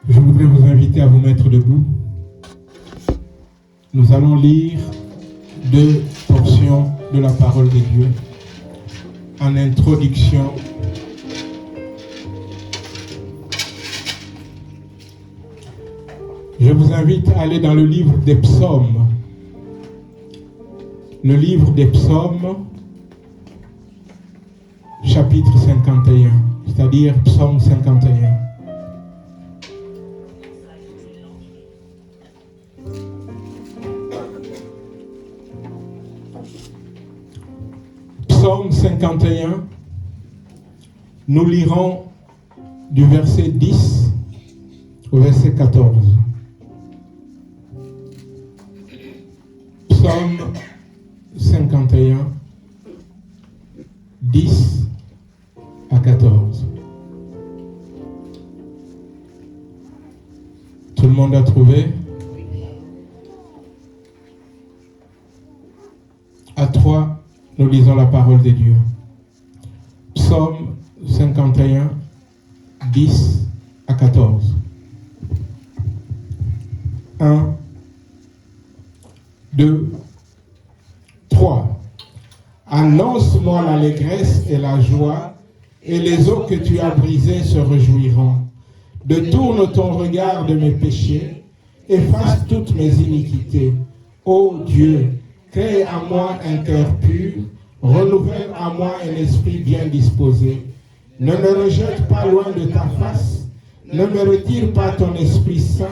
Je voudrais vous inviter à vous mettre debout. Nous allons lire 2 portions de la parole de Dieu. En introduction, je vous invite à aller dans le livre des psaumes. Le livre des psaumes, chapitre 51, c'est-à-dire psaume 51. Psaume 51, nous lirons du verset 10 au verset 14. Psaume 51, 10 à 14. Tout le monde a trouvé? À 3, nous lisons la parole de Dieu. Psaume 51, 10 à 14. 1, 2, 3. Annonce-moi l'allégresse et la joie, et les eaux que tu as brisées se réjouiront. Détourne ton regard de mes péchés, efface toutes mes iniquités. Ô Dieu, crée en moi un cœur pur, renouvelle en moi un esprit bien disposé. Ne me rejette pas loin de ta face, ne me retire pas ton Esprit Saint.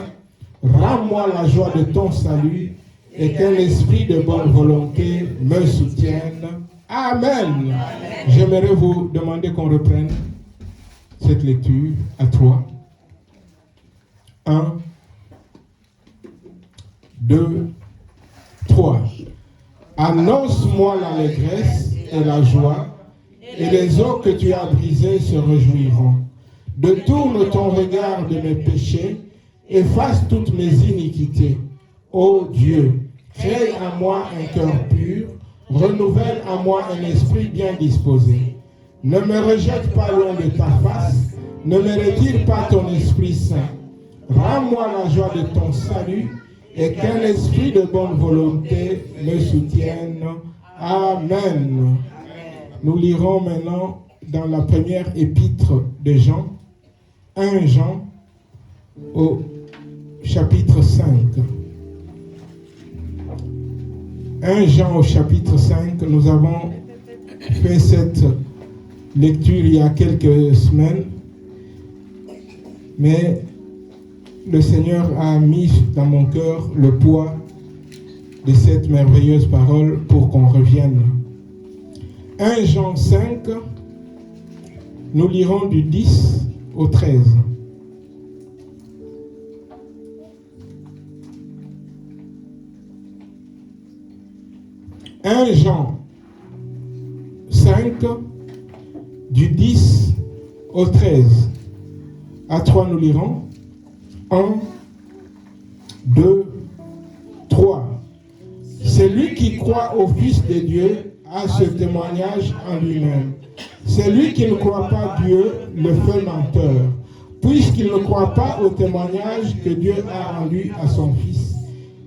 Rends-moi la joie de ton salut, et qu'un esprit de bonne volonté me soutienne. Amen. Amen. J'aimerais vous demander qu'on reprenne cette lecture à 3. 1, 2, 3. Annonce-moi l'allégresse et la joie, et les eaux que tu as brisées se réjouiront. Détourne ton regard de mes péchés, efface toutes mes iniquités. Ô Dieu, crée en moi un cœur pur, renouvelle en moi un esprit bien disposé. Ne me rejette pas loin de ta face, ne me retire pas ton Esprit Saint. Rends-moi la joie de ton salut, et qu'un esprit de bonne volonté me soutienne. Amen. Nous lirons maintenant dans la première épître de Jean, 1 Jean, au chapitre 5. 1 Jean au chapitre 5, nous avons fait cette lecture il y a quelques semaines, mais le Seigneur a mis dans mon cœur le poids de cette merveilleuse parole pour qu'on revienne. 1 Jean 5, nous lirons du 10 au 13. « 1 Jean 5, du 10 au 13. À 3, nous lirons. 1, 2, 3. Celui qui croit au Fils de Dieu a ce témoignage en lui-même. Celui qui ne croit pas Dieu le fait menteur, puisqu'il ne croit pas au témoignage que Dieu a rendu à son Fils.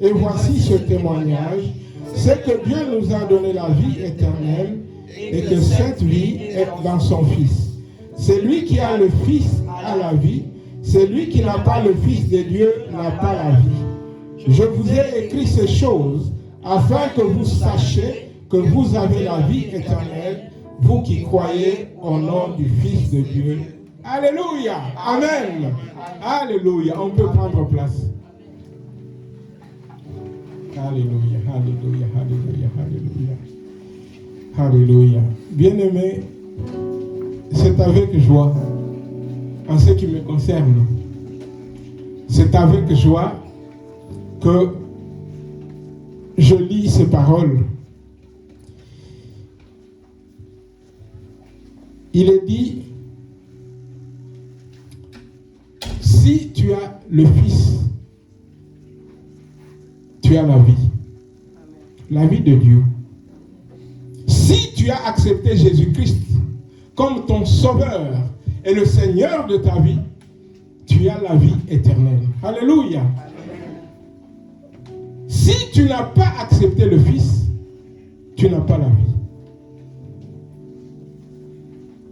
Et voici ce témoignage, c'est que Dieu nous a donné la vie éternelle et que cette vie est dans son Fils. Celui qui a le Fils a la vie, celui qui n'a pas le Fils de Dieu n'a pas la vie. Je vous ai écrit ces choses afin que vous sachiez que vous avez la vie éternelle, vous qui croyez au nom du Fils de Dieu. Alléluia. Amen. Alléluia. On peut prendre place. Alléluia, alléluia, alléluia, alléluia. Alléluia. Bien-aimés, c'est avec joie, en ce qui me concerne, c'est avec joie que je lis ces paroles. Il est dit, si tu as le Fils, tu as la vie de Dieu. Si tu as accepté Jésus-Christ comme ton sauveur et le Seigneur de ta vie, tu as la vie éternelle. Alléluia. Si tu n'as pas accepté le Fils, tu n'as pas la vie.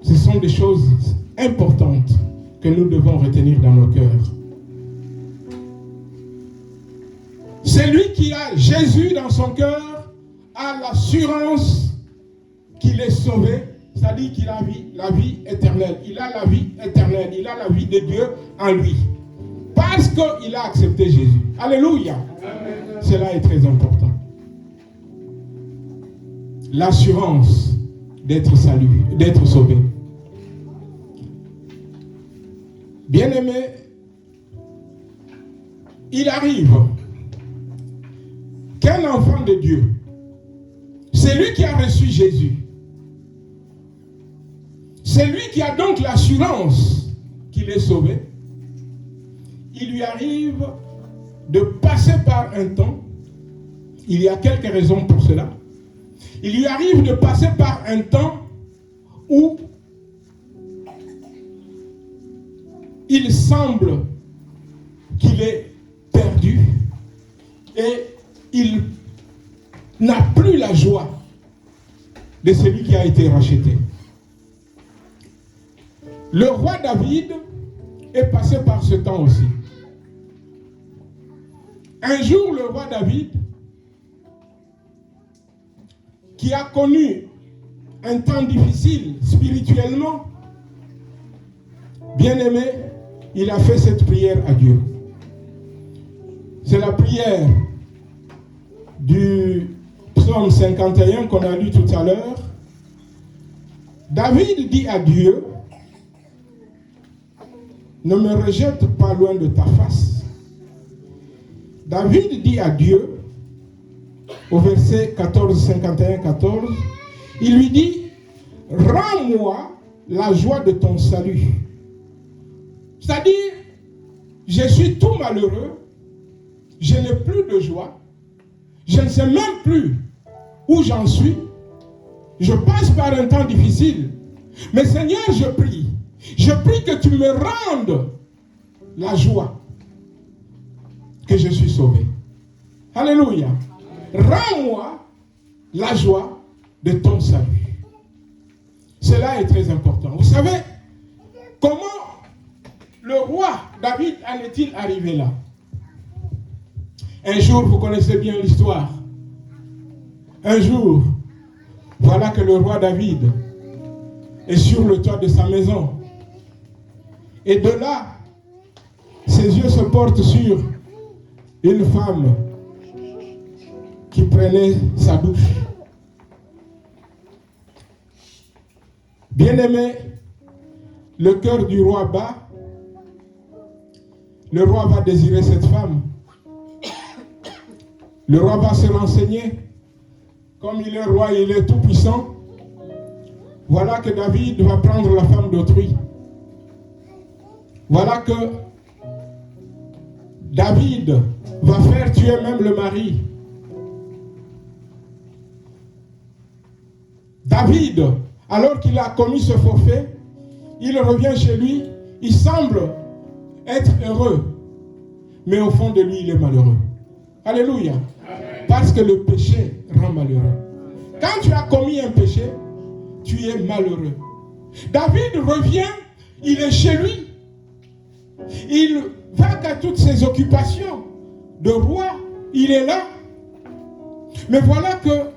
Ce sont des choses importantes que nous devons retenir dans nos cœurs. Celui qui a Jésus dans son cœur a l'assurance qu'il est sauvé, c'est-à-dire qu'il a la vie éternelle. Il a la vie éternelle, il a la vie de Dieu en lui. Parce qu'il a accepté Jésus. Alléluia. Amen. Cela est très important. L'assurance d'être salué, d'être sauvé. Bien-aimé, il arrive qu'un enfant de Dieu, c'est lui qui a reçu Jésus. C'est lui qui a donc l'assurance qu'il est sauvé. Il lui arrive de passer par un temps, il y a quelques raisons pour cela, il lui arrive de passer par un temps où il semble qu'il est perdu et il n'a plus la joie de celui qui a été racheté. Le roi David est passé par ce temps aussi. Un jour, le roi David, qui a connu un temps difficile spirituellement, bien-aimé, il a fait cette prière à Dieu. C'est la prière du psaume 51 qu'on a lu tout à l'heure. David dit à Dieu, ne me rejette pas loin de ta face. David dit à Dieu, au verset 14, 51, 14, il lui dit, rends-moi la joie de ton salut. C'est-à-dire, je suis tout malheureux, je n'ai plus de joie, je ne sais même plus où j'en suis, je passe par un temps difficile, mais Seigneur, je prie que tu me rendes la joie que je suis sauvé. Alléluia. Rends-moi la joie de ton salut. Cela est très important. Vous savez, comment le roi David en est-il arrivé là? Un jour, vous connaissez bien l'histoire. Un jour, voilà que le roi David est sur le toit de sa maison. Et de là, ses yeux se portent sur une femme qui prenait sa douche. Bien-aimé, le cœur du roi bat. Le roi va désirer cette femme. Le roi va se renseigner. Comme il est roi, il est tout puissant. Voilà que David va prendre la femme d'autrui. Voilà que David va faire tuer même le mari. David, alors qu'il a commis ce forfait, il revient chez lui, il semble être heureux, mais au fond de lui, il est malheureux. Alléluia. Parce que le péché rend malheureux. Quand tu as commis un péché, tu es malheureux. David revient, il est chez lui. Il va qu'à toutes ses occupations de roi, il est là. Mais voilà que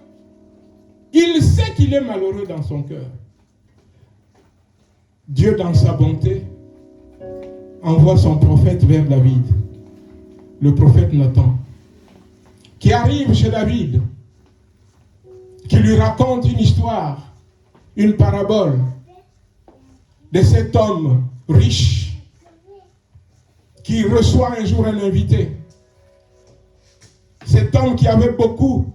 il sait qu'il est malheureux dans son cœur. Dieu, dans sa bonté, envoie son prophète vers David, le prophète Nathan, qui arrive chez David, qui lui raconte une histoire, une parabole de cet homme riche qui reçoit un jour un invité. Cet homme qui avait beaucoup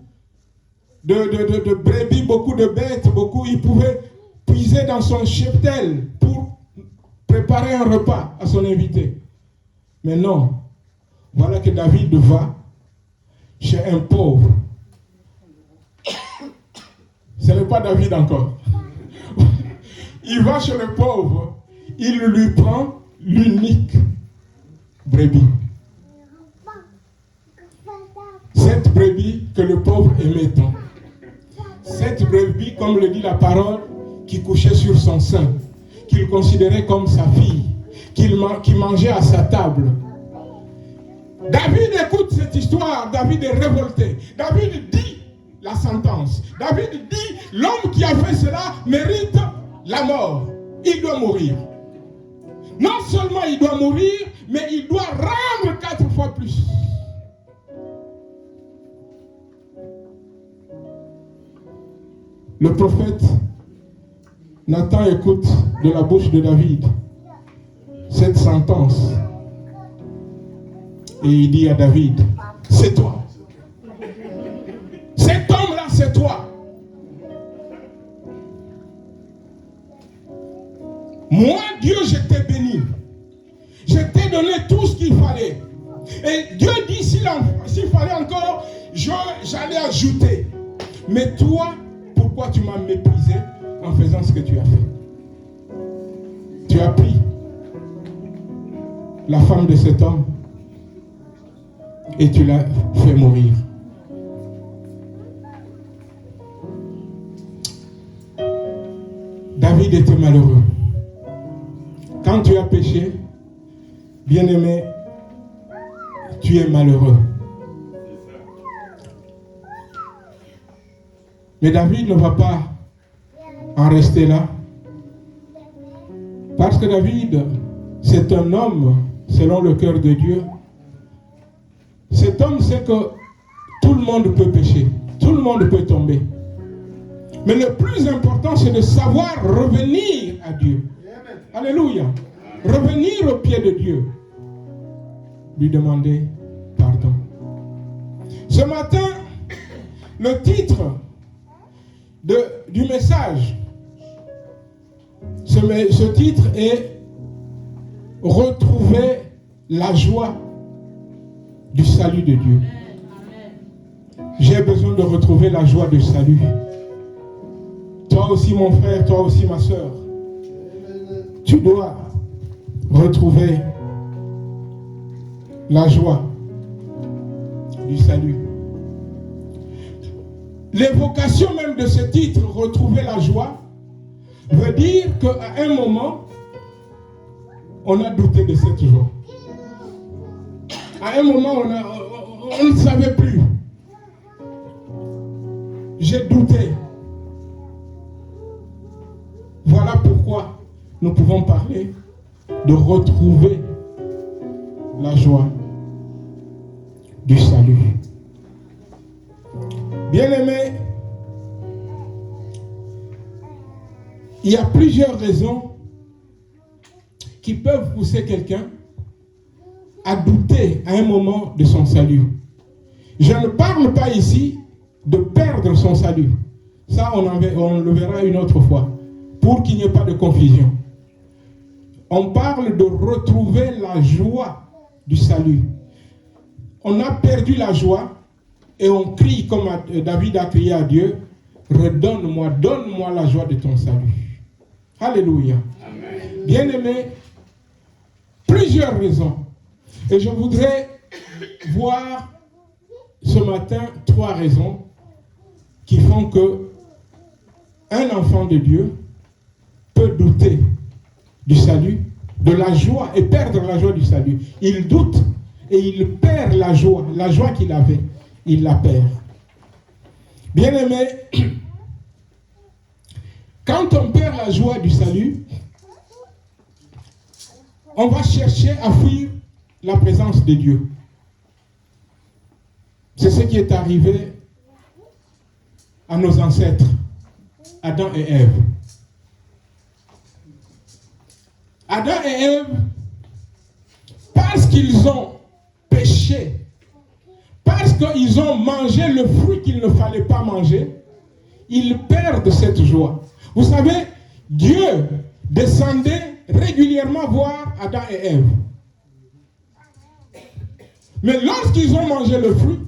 de brebis, beaucoup de bêtes, il pouvait puiser dans son cheptel pour préparer un repas à son invité. Mais non, voilà que David va chez un pauvre. Ce n'est pas David encore. Il va chez le pauvre, il lui prend l'unique brebis. Cette brebis que le pauvre aimait tant. Cette brebis, comme le dit la parole, qui couchait sur son sein, qu'il considérait comme sa fille, qui mangeait à sa table. David écoute cette histoire, David est révolté. David dit la sentence. David dit, l'homme qui a fait cela mérite la mort. Il doit mourir. Non seulement il doit mourir, mais il doit rendre 4 fois plus. Le prophète Nathan écoute de la bouche de David cette sentence. Et il dit à David, c'est toi. Cet homme-là, c'est toi. Moi, Dieu, je t'ai béni. Je t'ai donné tout ce qu'il fallait. Et Dieu dit, s'il fallait encore, j'allais ajouter. Mais toi, pourquoi tu m'as méprisé en faisant ce que tu as fait? Tu as pris la femme de cet homme et tu l'as fait mourir. David était malheureux. Quand tu as péché, bien-aimé, tu es malheureux. Mais David ne va pas en rester là. Parce que David, c'est un homme selon le cœur de Dieu. Cet homme sait que tout le monde peut pécher. Tout le monde peut tomber. Mais le plus important, c'est de savoir revenir à Dieu. Alléluia. Revenir au pied de Dieu. Lui demander pardon. Ce matin, le titre du message, ce titre est Retrouver la joie du salut de Dieu. J'ai besoin de retrouver la joie du salut. Toi aussi mon frère, toi aussi ma soeur, tu dois retrouver la joie du salut. L'évocation même de ce titre, retrouver la joie, veut dire qu'à un moment, on a douté de cette joie. À un moment, on ne savait plus. J'ai douté. Voilà pourquoi nous pouvons parler de retrouver la joie du salut. Bien-aimés, il y a plusieurs raisons qui peuvent pousser quelqu'un à douter à un moment de son salut. Je ne parle pas ici de perdre son salut. Ça, on le verra une autre fois, pour qu'il n'y ait pas de confusion. On parle de retrouver la joie du salut. On a perdu la joie et on crie comme David a crié à Dieu, redonne-moi, donne-moi la joie de ton salut. Alléluia. Amen. Bien-aimés, plusieurs raisons. Et je voudrais voir ce matin 3 raisons qui font que un enfant de Dieu peut douter du salut, de la joie et perdre la joie du salut. Il doute et il perd la joie qu'il avait, il la perd. Bien-aimé, quand on perd la joie du salut, on va chercher à fuir la présence de Dieu. C'est ce qui est arrivé à nos ancêtres, Adam et Ève. Adam et Ève, parce qu'ils ont péché, parce qu'ils ont mangé le fruit qu'il ne fallait pas manger, ils perdent cette joie. Vous savez, Dieu descendait régulièrement voir Adam et Ève. Mais lorsqu'ils ont mangé le fruit,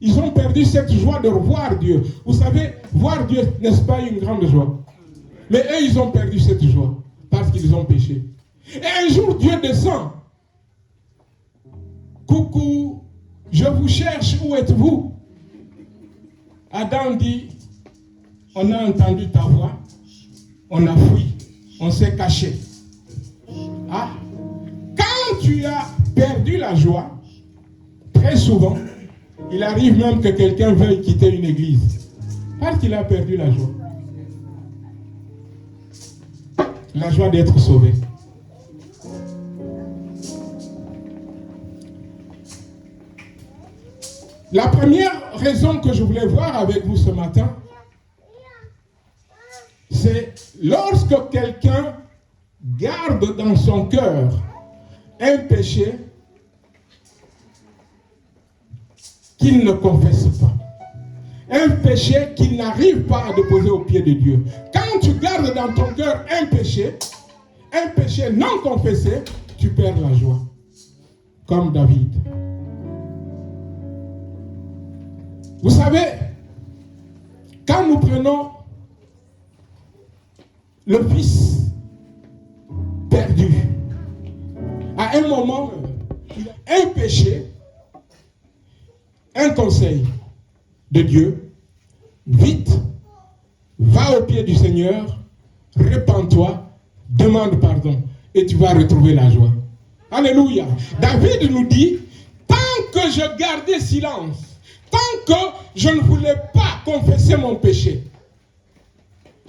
ils ont perdu cette joie de revoir Dieu. Vous savez, voir Dieu, n'est-ce pas une grande joie? Mais eux, ils ont perdu cette joie parce qu'ils ont péché. Et un jour, Dieu descend vous cherche, où êtes-vous? Adam dit, on a entendu ta voix, on a fui, on s'est caché. Ah, quand tu as perdu la joie, très souvent, il arrive même que quelqu'un veuille quitter une église parce qu'il a perdu la joie. La joie d'être sauvé. La première raison que je voulais voir avec vous ce matin, c'est lorsque quelqu'un garde dans son cœur un péché qu'il ne confesse pas. Un péché qu'il n'arrive pas à déposer aux pieds de Dieu. Quand tu gardes dans ton cœur un péché non confessé, tu perds la joie. Comme David. Vous savez, quand nous prenons le fils perdu, à un moment, il a un péché, un conseil de Dieu, vite, va au pied du Seigneur, répands-toi, demande pardon, et tu vas retrouver la joie. Alléluia. David nous dit, tant que je gardais silence, tant que je ne voulais pas confesser mon péché,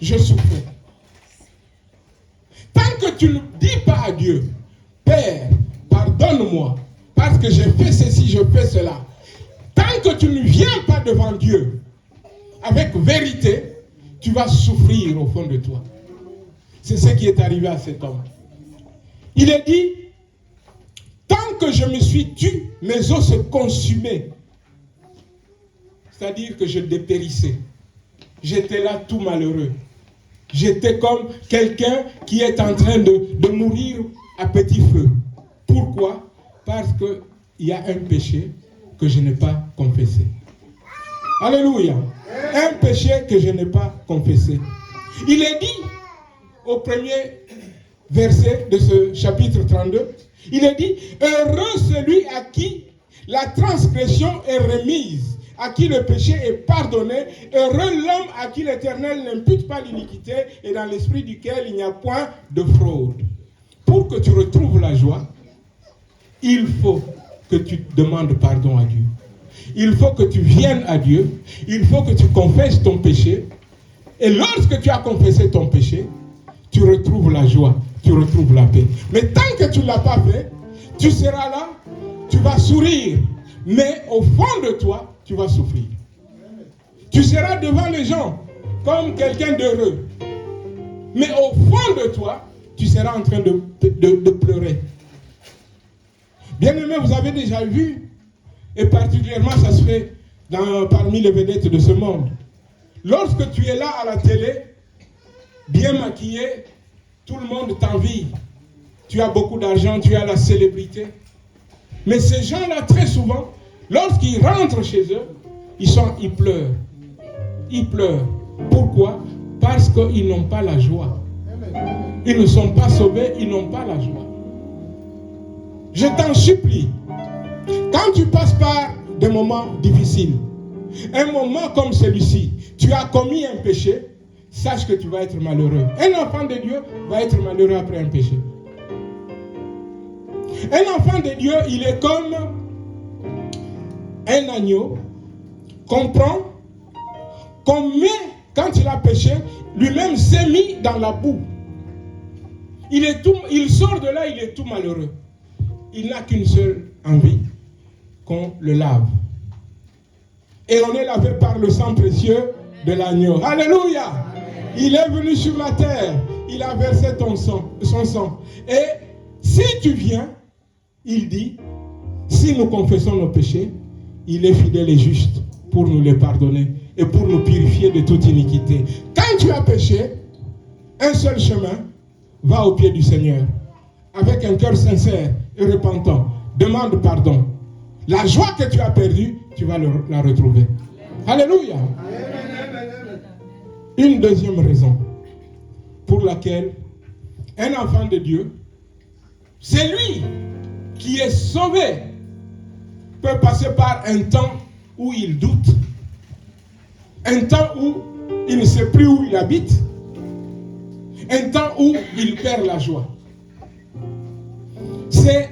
je souffrais. Tant que tu ne dis pas à Dieu, Père, pardonne-moi, parce que j'ai fait ceci, je fais cela. Tant que tu ne viens pas devant Dieu avec vérité, tu vas souffrir au fond de toi. C'est ce qui est arrivé à cet homme. Il est dit, tant que je me suis tu, mes os se consumaient. C'est-à-dire que je dépérissais. J'étais là tout malheureux. J'étais comme quelqu'un qui est en train de mourir à petit feu. Pourquoi? Parce qu'il y a un péché que je n'ai pas confessé. Alléluia. Un péché que je n'ai pas confessé. Il est dit au premier verset de ce chapitre 32, il est dit, heureux celui à qui la transgression est remise, à qui le péché est pardonné, heureux l'homme à qui l'Éternel n'impute pas l'iniquité et dans l'esprit duquel il n'y a point de fraude. Pour que tu retrouves la joie, il faut que tu demandes pardon à Dieu. Il faut que tu viennes à Dieu, il faut que tu confesses ton péché, et lorsque tu as confessé ton péché, tu retrouves la joie, tu retrouves la paix. Mais tant que tu ne l'as pas fait, tu seras là, tu vas sourire, mais au fond de toi, tu vas souffrir. Tu seras devant les gens comme quelqu'un d'heureux, mais au fond de toi, tu seras en train de pleurer. Bien-aimés, vous avez déjà vu, et particulièrement ça se fait parmi les vedettes de ce monde. Lorsque tu es là à la télé, bien maquillé, tout le monde t'envie. Tu as beaucoup d'argent, tu as la célébrité. Mais ces gens-là, très souvent, lorsqu'ils rentrent chez eux, ils pleurent. Ils pleurent. Pourquoi? Parce qu'ils n'ont pas la joie. Ils ne sont pas sauvés, ils n'ont pas la joie. Je t'en supplie, quand tu passes par des moments difficiles, un moment comme celui-ci, tu as commis un péché, sache que tu vas être malheureux. Un enfant de Dieu va être malheureux après un péché. Un enfant de Dieu, il est comme un agneau qu'on prend, qu'on met, quand il a péché, lui-même s'est mis dans la boue. Il sort de là, il est tout malheureux. Il n'a qu'une seule envie, qu'on le lave. Et on est lavé par le sang précieux de l'agneau. Alléluia! Il est venu sur la terre, il a versé son sang. Et si tu viens, il dit, si nous confessons nos péchés, il est fidèle et juste pour nous les pardonner et pour nous purifier de toute iniquité. Quand tu as péché, un seul chemin, va au pied du Seigneur. Avec un cœur sincère et repentant, demande pardon. La joie que tu as perdue, tu vas la retrouver. Alléluia. Une deuxième raison pour laquelle un enfant de Dieu, c'est lui qui est sauvé peut passer par un temps où il doute, un temps où il ne sait plus où il habite, un temps où il perd la joie. C'est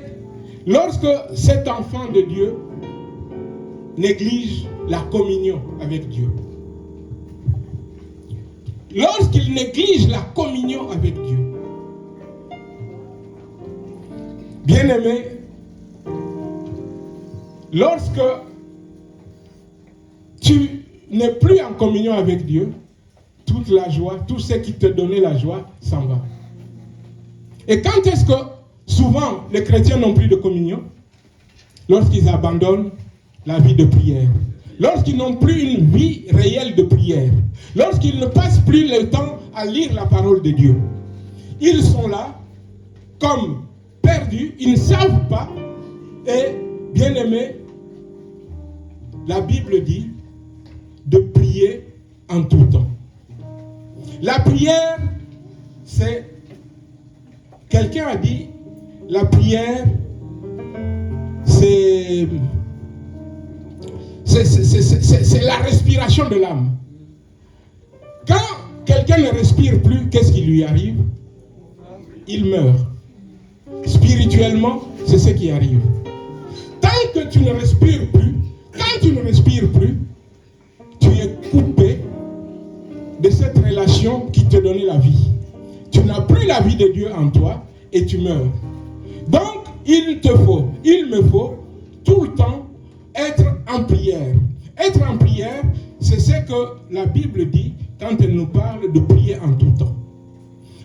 lorsque cet enfant de Dieu néglige la communion avec Dieu. Lorsqu'il néglige la communion avec Dieu. Bien-aimé, lorsque tu n'es plus en communion avec Dieu, toute la joie, tout ce qui te donnait la joie s'en va. Et quand est-ce que souvent les chrétiens n'ont plus de communion? Lorsqu'ils abandonnent la vie de prière. Lorsqu'ils n'ont plus une vie réelle de prière. Lorsqu'ils ne passent plus le temps à lire la parole de Dieu. Ils sont là comme perdus, ils ne savent pas. Et bien aimé, la Bible dit de prier en tout temps. La prière, c'est... Quelqu'un a dit, la prière, c'est la respiration de l'âme. Quand quelqu'un ne respire plus, qu'est-ce qui lui arrive? Il meurt. Spirituellement, c'est ce qui arrive. Tant que tu ne respires plus, quand tu ne respires plus, tu es coupé de cette relation qui te donnait la vie. Tu n'as plus la vie de Dieu en toi et tu meurs. Donc, il me faut tout le temps être en prière. Être en prière, c'est ce que la Bible dit quand elle nous parle de prier en tout temps.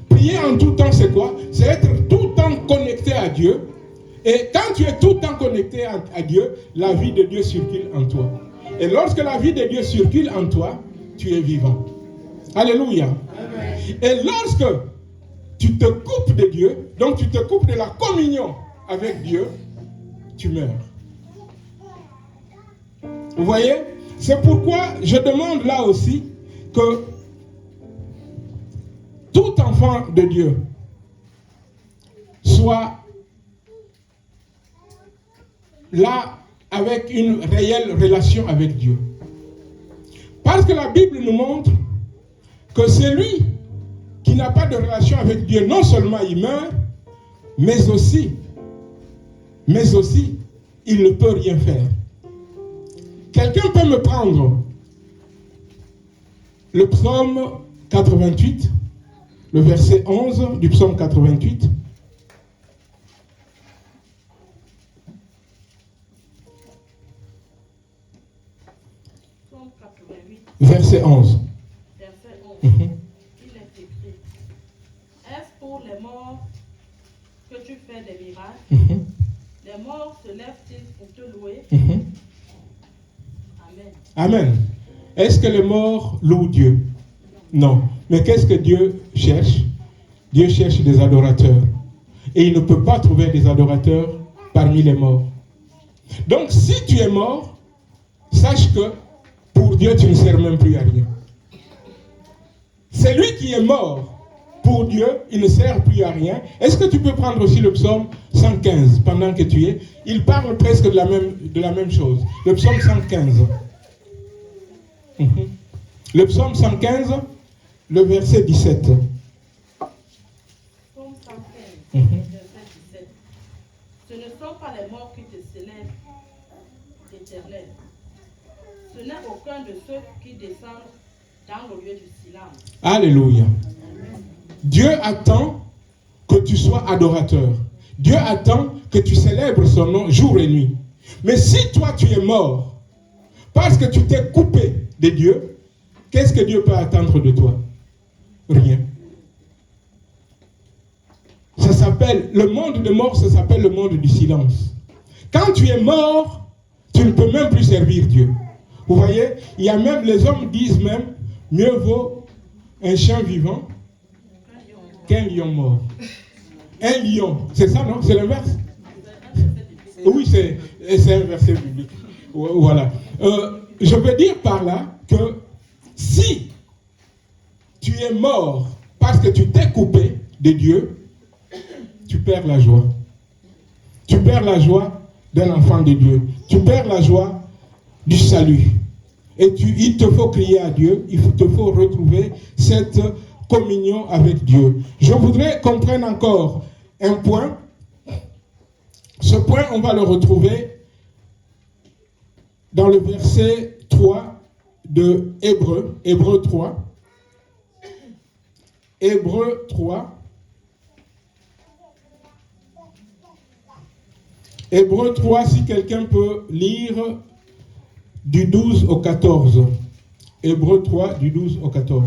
Prier en tout temps, c'est quoi? C'est être tout le temps connecté à Dieu. Et quand tu es tout le temps connecté à Dieu, la vie de Dieu circule en toi. Et lorsque la vie de Dieu circule en toi, tu es vivant. Alléluia. Amen. Et lorsque tu te coupes de Dieu, donc tu te coupes de la communion avec Dieu, tu meurs. Vous voyez? C'est pourquoi je demande là aussi que tout enfant de Dieu soit là avec une réelle relation avec Dieu. Parce que la Bible nous montre que celui qui n'a pas de relation avec Dieu, non seulement il meurt, mais aussi, il ne peut rien faire. Quelqu'un peut me prendre le psaume 88, le verset 11 du psaume 88. Psaume 88. Verset 11. Verset 11. Il est écrit: Est-ce pour les morts que tu fais des miracles? Les morts se lèvent-ils pour te louer? Amen. Amen. Est-ce que les morts louent Dieu? Non. Mais qu'est-ce que Dieu cherche? Dieu cherche des adorateurs. Et il ne peut pas trouver des adorateurs parmi les morts. Donc si tu es mort, sache que pour Dieu tu ne sers même plus à rien. C'est lui qui est mort. Pour Dieu, il ne sert plus à rien. Est-ce que tu peux prendre aussi le psaume 115 pendant que tu es? Il parle presque de la même chose. Le psaume 115. Le psaume 115, le verset 17. Psaume 115, verset 17. Ce ne sont pas les morts qui te célèbrent, Éternel. Ce n'est aucun de ceux qui descendent dans le lieu du silence. Alléluia. Dieu attend que tu sois adorateur. Dieu attend que tu célèbres son nom jour et nuit. Mais si toi tu es mort parce que tu t'es coupé de Dieu, qu'est-ce que Dieu peut attendre de toi? Rien. Ça s'appelle, le monde de mort, ça s'appelle le monde du silence. Quand tu es mort, tu ne peux même plus servir Dieu. Vous voyez, il y a même, les hommes disent même, mieux vaut un chien vivant qu'un lion mort. Un lion, c'est ça, non? C'est l'inverse? Oui, c'est un verset biblique. Voilà. Je veux dire par là que si tu es mort parce que tu t'es coupé de Dieu, tu perds la joie. Tu perds la joie d'un enfant de Dieu. Tu perds la joie du salut. Et il te faut crier à Dieu, te faut retrouver cette communion avec Dieu. Je voudrais qu'on prenne encore un point. Ce point, on va le retrouver dans le verset 3 de Hébreu 3. Hébreu 3. Hébreu 3, si quelqu'un peut lire du 12 au 14. Hébreu 3, du 12 au 14.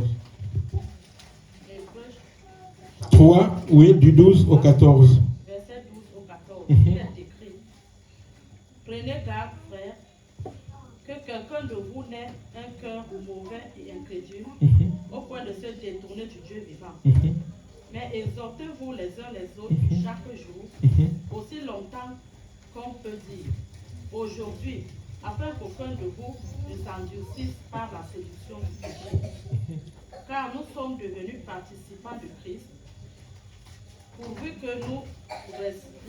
3, oui, du 12 au 14. Verset 12 au 14, il est écrit: Prenez garde, frères, que quelqu'un de vous n'ait un cœur mauvais et incrédule, au point de se détourner du Dieu vivant. Mais exhortez-vous les uns les autres chaque jour, aussi longtemps qu'on peut dire aujourd'hui, afin qu'aucun de vous ne s'endurcisse par la séduction du péché. Car nous sommes devenus participants de Christ, pourvu que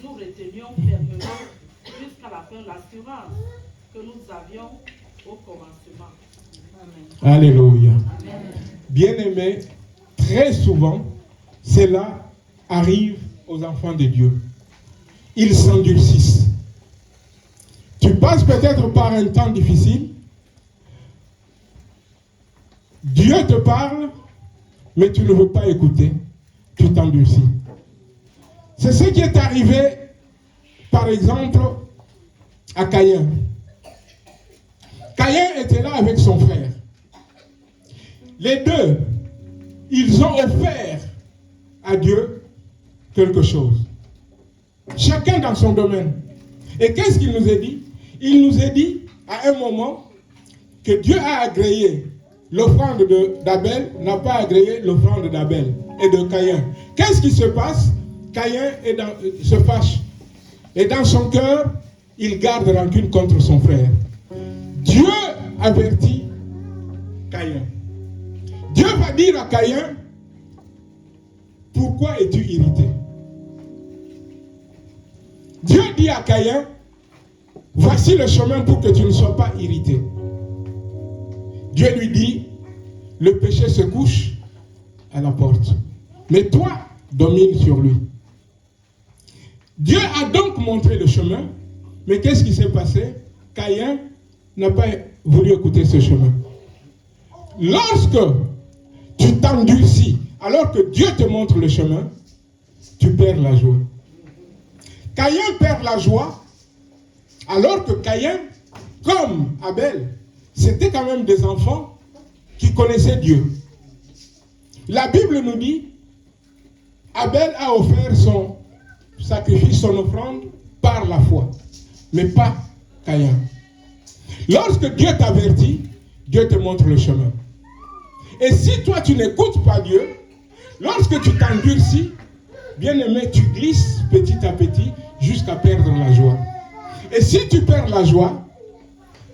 nous retenions fermement jusqu'à la fin l'assurance que nous avions au commencement. Amen. Alléluia. Amen. Bien-aimés, très souvent, cela arrive aux enfants de Dieu. Ils s'endurcissent. Tu passes peut-être par un temps difficile. Dieu te parle, mais tu ne veux pas écouter. Tu t'endurcis. C'est ce qui est arrivé, par exemple, à Caïn. Caïn était là avec son frère. Les deux, ils ont offert à Dieu quelque chose. Chacun dans son domaine. Et qu'est-ce qu'il nous a dit? Il nous a dit à un moment que Dieu a agréé l'offrande d'Abel, n'a pas agréé l'offrande d'Abel et de Caïn. Qu'est-ce qui se passe? Caïn se fâche. Et dans son cœur, il garde rancune contre son frère. Dieu avertit Caïn. Dieu va dire à Caïn: pourquoi es-tu irrité? Dieu dit à Caïn: voici le chemin pour que tu ne sois pas irrité. Dieu lui dit: le péché se couche à la porte, mais toi, domine sur lui. Dieu a donc montré le chemin, mais qu'est-ce qui s'est passé? Caïn n'a pas voulu écouter ce chemin. Lorsque tu t'endurcis, alors que Dieu te montre le chemin, tu perds la joie. Caïn perd la joie, alors que Caïn, comme Abel, c'était quand même des enfants qui connaissaient Dieu. La Bible nous dit: Abel a offert son sacrifice, son offrande par la foi, mais pas Caïn. Lorsque Dieu t'avertit, Dieu te montre le chemin. Et si toi tu n'écoutes pas Dieu, lorsque tu t'endurcis, bien-aimé, tu glisses petit à petit jusqu'à perdre la joie. Et si tu perds la joie,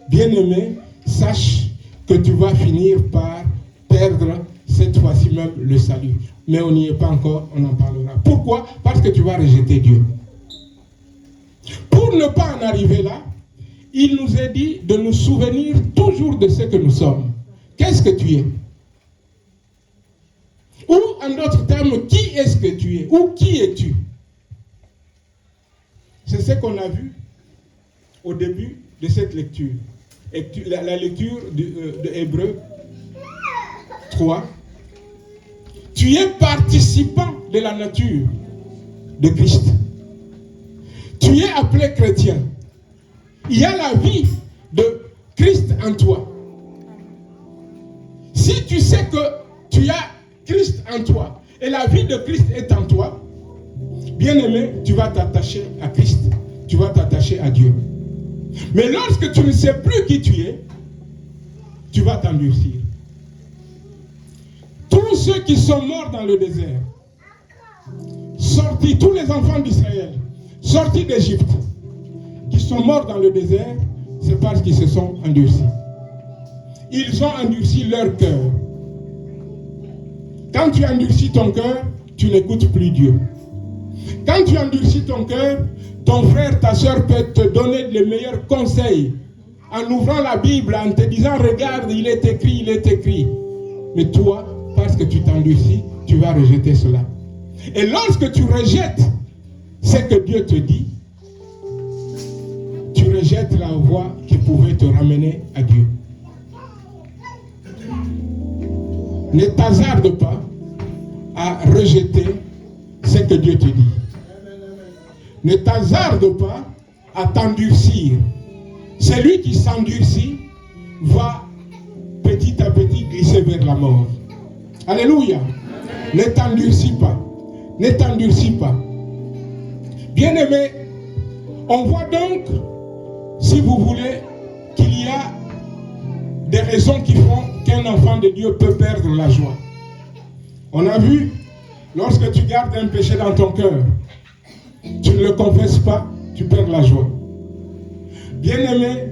bien-aimé, sache que tu vas finir par perdre cette fois-ci même le salut. Mais on n'y est pas encore, on en parlera. Pourquoi? Parce que tu vas rejeter Dieu. Pour ne pas en arriver là, il nous est dit de nous souvenir toujours de ce que nous sommes. Qu'est-ce que tu es? Ou en d'autres termes, qui est-ce que tu es? Ou qui es-tu? C'est ce qu'on a vu au début de cette lecture. La lecture de Hébreu 3. Tu es participant de la nature de Christ. Tu es appelé chrétien. Il y a la vie de Christ en toi. Si tu sais que tu as Christ en toi et la vie de Christ est en toi, bien-aimé, tu vas t'attacher à Christ, tu vas t'attacher à Dieu. Mais lorsque tu ne sais plus qui tu es, tu vas t'endurcir. Tous ceux qui sont morts dans le désert, sortis, tous les enfants d'Israël, sortis d'Égypte, qui sont morts dans le désert, c'est parce qu'ils se sont endurcis. Ils ont endurci leur cœur. Quand tu endurcis ton cœur, tu n'écoutes plus Dieu. Quand tu endurcis ton cœur, ton frère, ta soeur peut te donner les meilleurs conseils en ouvrant la Bible, en te disant, regarde, il est écrit, il est écrit. Mais toi, parce que tu t'endurcis, tu vas rejeter cela. Et lorsque tu rejettes ce que Dieu te dit, tu rejettes la voie qui pouvait te ramener à Dieu. Ne t'hasarde pas à rejeter ce que Dieu te dit. Ne t'hasarde pas à t'endurcir. Celui qui s'endurcit va petit à petit glisser vers la mort. Alléluia. Ne t'endurcis pas. Ne t'endurcis pas. Bien-aimés, on voit donc, si vous voulez, qu'il y a des raisons qui font qu'un enfant de Dieu peut perdre la joie. On a vu, lorsque tu gardes un péché dans ton cœur, tu ne le confesses pas, tu perds la joie. Bien-aimé,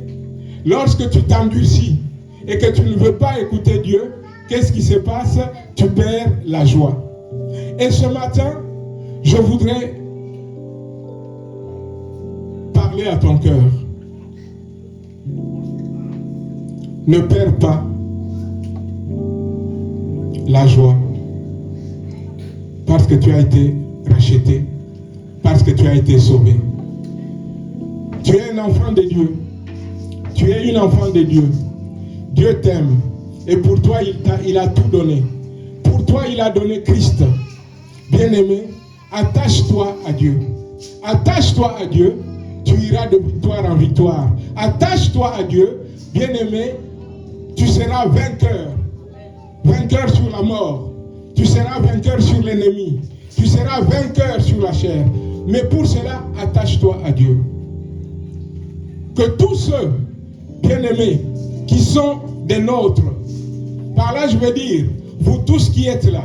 lorsque tu t'endurcis et que tu ne veux pas écouter Dieu, qu'est-ce qui se passe? Tu perds la joie. Et ce matin, je voudrais parler à ton cœur. Ne perds pas la joie parce que tu as été racheté, parce que tu as été sauvé. Tu es un enfant de Dieu. Tu es une enfant de Dieu. Dieu t'aime. Et pour toi, il a tout donné. Pour toi, il a donné Christ. Bien-aimé, attache-toi à Dieu. Attache-toi à Dieu, tu iras de victoire en victoire. Attache-toi à Dieu, bien-aimé, tu seras vainqueur. Vainqueur sur la mort. Tu seras vainqueur sur l'ennemi. Tu seras vainqueur sur la chair. Mais pour cela, attache-toi à Dieu. Que tous ceux, bien-aimés, qui sont des nôtres, par là je veux dire, vous tous qui êtes là,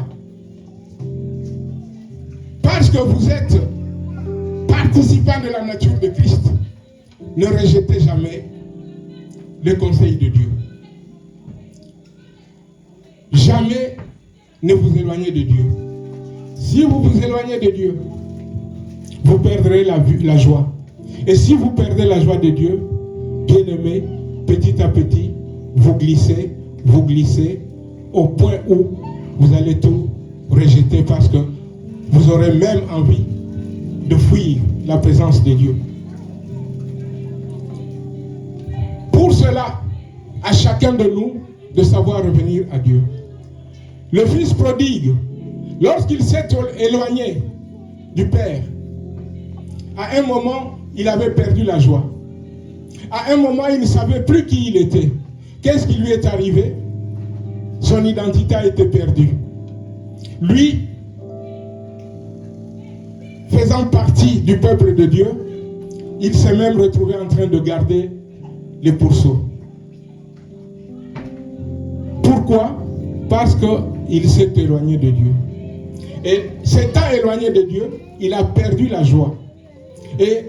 parce que vous êtes participants de la nature de Christ, ne rejetez jamais les conseils de Dieu. Jamais ne vous éloignez de Dieu. Si vous vous éloignez de Dieu, vous perdrez la joie. Et si vous perdez la joie de Dieu, bien-aimé, petit à petit, vous glissez au point où vous allez tout rejeter parce que vous aurez même envie de fuir la présence de Dieu. Pour cela, à chacun de nous de savoir revenir à Dieu. Le fils prodigue, lorsqu'il s'est éloigné du Père, à un moment, il avait perdu la joie. À un moment, il ne savait plus qui il était. Qu'est-ce qui lui est arrivé? Son identité a été perdue. Lui, faisant partie du peuple de Dieu, il s'est même retrouvé en train de garder les pourceaux. Pourquoi? Parce qu'il s'est éloigné de Dieu. Et s'étant éloigné de Dieu, il a perdu la joie. Et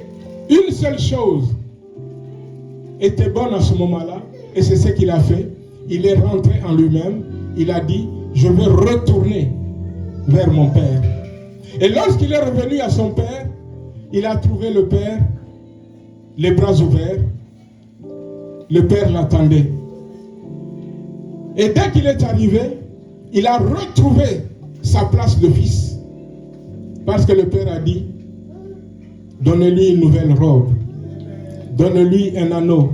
une seule chose était bonne à ce moment-là, et c'est ce qu'il a fait. Il est rentré en lui-même, il a dit, je veux retourner vers mon Père. Et lorsqu'il est revenu à son Père, il a trouvé le Père, les bras ouverts. Le Père l'attendait. Et dès qu'il est arrivé, il a retrouvé sa place de fils. Parce que le Père a dit, donnez-lui une nouvelle robe. Donnez-lui un anneau.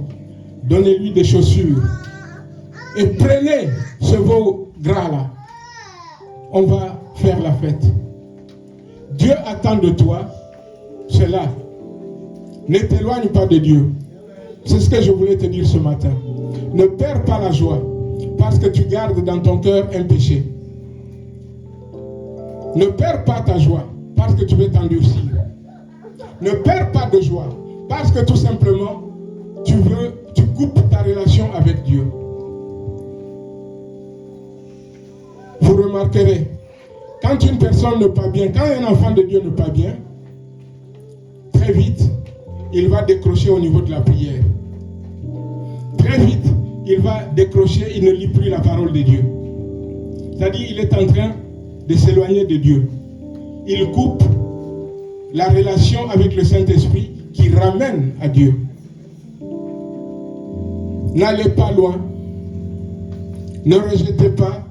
Donnez-lui des chaussures. Et prenez ce veau gras-là. On va faire la fête. Dieu attend de toi cela. Ne t'éloigne pas de Dieu. C'est ce que je voulais te dire ce matin. Ne perds pas la joie parce que tu gardes dans ton cœur un péché. Ne perds pas ta joie parce que tu veux t'endurcir. Ne perds pas de joie parce que tout simplement tu coupes ta relation avec Dieu. Vous remarquerez, quand une personne ne va bien, quand un enfant de Dieu ne va bien, très vite, il va décrocher au niveau de la prière. Très vite, il va décrocher, il ne lit plus la parole de Dieu. C'est-à-dire, il est en train de s'éloigner de Dieu. Il coupe la relation avec le Saint-Esprit qui ramène à Dieu. N'allez pas loin. Ne rejetez pas.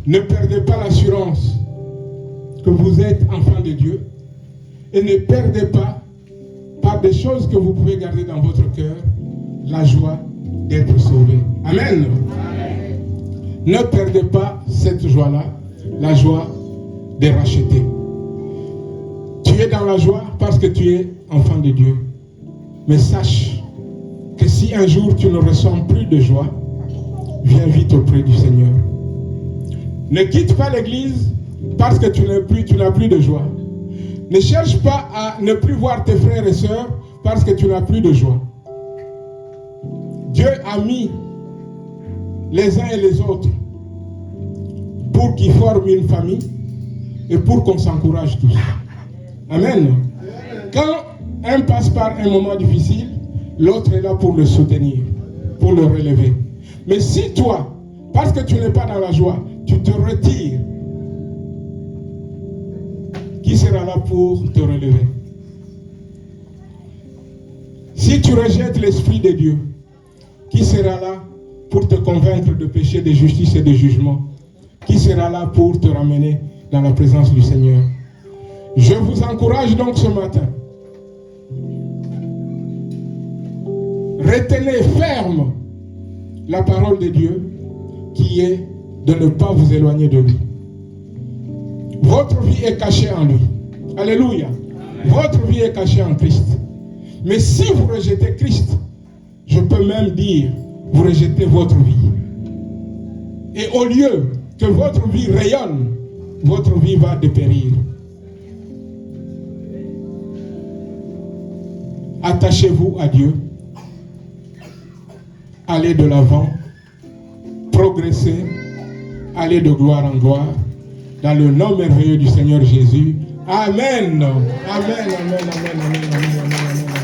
Ne perdez pas l'assurance que vous êtes enfant de Dieu. Et ne perdez pas, par des choses que vous pouvez garder dans votre cœur, la joie d'être sauvé. Amen. Amen. Ne perdez pas cette joie-là, la joie de racheter. Tu es dans la joie parce que tu es enfant de Dieu. Mais sache que si un jour tu ne ressens plus de joie, viens vite auprès du Seigneur. Ne quitte pas l'église parce que tu n'as plus de joie. Ne cherche pas à ne plus voir tes frères et sœurs parce que tu n'as plus de joie. Dieu a mis les uns et les autres pour qu'ils forment une famille et pour qu'on s'encourage tous. Amen. Quand un passe par un moment difficile, l'autre est là pour le soutenir, pour le relever. Mais si toi, parce que tu n'es pas dans la joie, tu te retires, qui sera là pour te relever? Si tu rejettes l'Esprit de Dieu, qui sera là pour te convaincre de péché, de justice et de jugement? Qui sera là pour te ramener dans la présence du Seigneur? Je vous encourage donc ce matin. Retenez ferme la parole de Dieu qui est de ne pas vous éloigner de lui. Votre vie est cachée en lui. Alléluia. Votre vie est cachée en Christ. Mais si vous rejetez Christ, je peux même dire, vous rejetez votre vie. Et au lieu que votre vie rayonne, votre vie va dépérir. Attachez-vous à Dieu. Allez de l'avant. Progressez. Allez de gloire en gloire. Dans le nom merveilleux du Seigneur Jésus. Amen. Amen, amen, amen, amen, amen, amen, amen.